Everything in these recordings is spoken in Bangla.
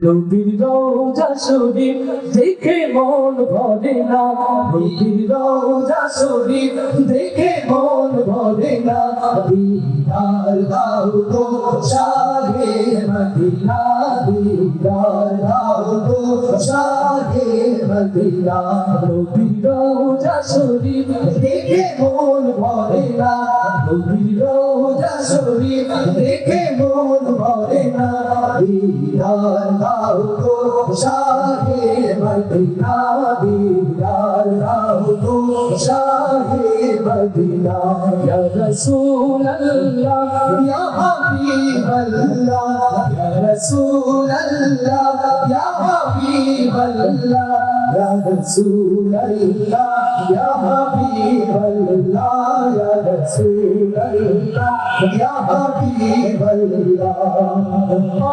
নবীর রওজা শরীফ দেখে মন ভরে না, নবীর রওজা শরীফ দেখে মন ভরে না। দিদার দাও গো শাহে মদিনা, দিদার দাও গো শাহে মদিনা। নবীর রওজা শরীফ দেখে মন ভরে না, নবীর রওজা শরীফ দেখে মন ভরে না। দিদার দাও গো শাহে মদিনা, দিদার দাও গো শাহে মদিনা। ইয়া রাসূলুল্লাহ ইয়া হাবিবাল্লাহ, ইয়া রাসূলুল্লাহ ইয়া হাবিবাল্লাহ, ইয়া রাসূলুল্লাহ ইয়া হাবিবাল্লাহ, ইয়া রাসূলুল্লাহ ইয়া হাবিবাল্লাহ।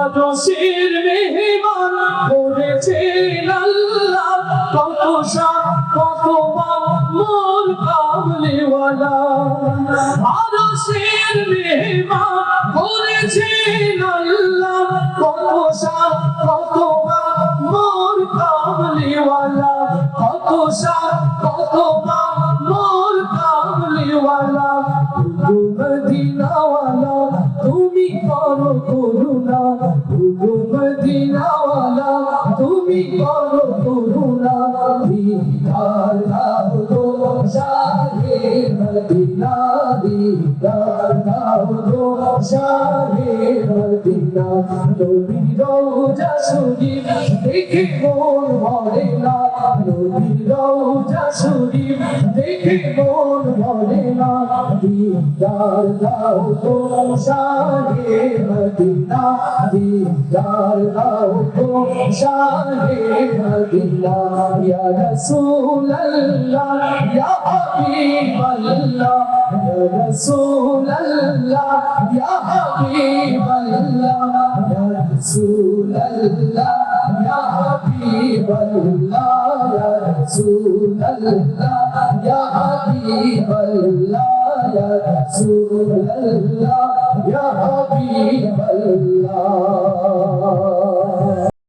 আরশের মেহমান করেছেন আল্লাহ, কত শান কত মান মোর কামলিওয়ালা। আরশের মেহমান করেছেন আল্লাহ, কত শান কত মান মোর কামলিওয়ালা, কত শান কত মান মোর কামলিওয়ালা। মদিনাওয়ালা তুমি করো করুণা, মদিনাওয়ালা তুমি করো করুণা। দিদার দাও গো শাহে মদিনা, দিদার দাও গো শাহে মদিনা। নবীর রওজা শরীফ দেখে মন ভরে না, নবীর রওজা শরীফ দেখে মন ভরে না। দিদার দাও গো শাহে মদিনা, দিদার দাও গো শাহে মদিনা। ইয়া রাসূলুল্লাহ ইয়া হাবিবাল্লাহ, ইয়া রাসূলুল্লাহ ইয়া হাবিবাল্লাহ, ইয়া রাসূলুল্লাহ ইয়া হাবিবাল্লাহ, ইয়া রাসূলুল্লাহ ইয়া হাবিবাল্লাহ, ইয়া রাসূলুল্লাহ ইয়া হাবিবাল্লাহ।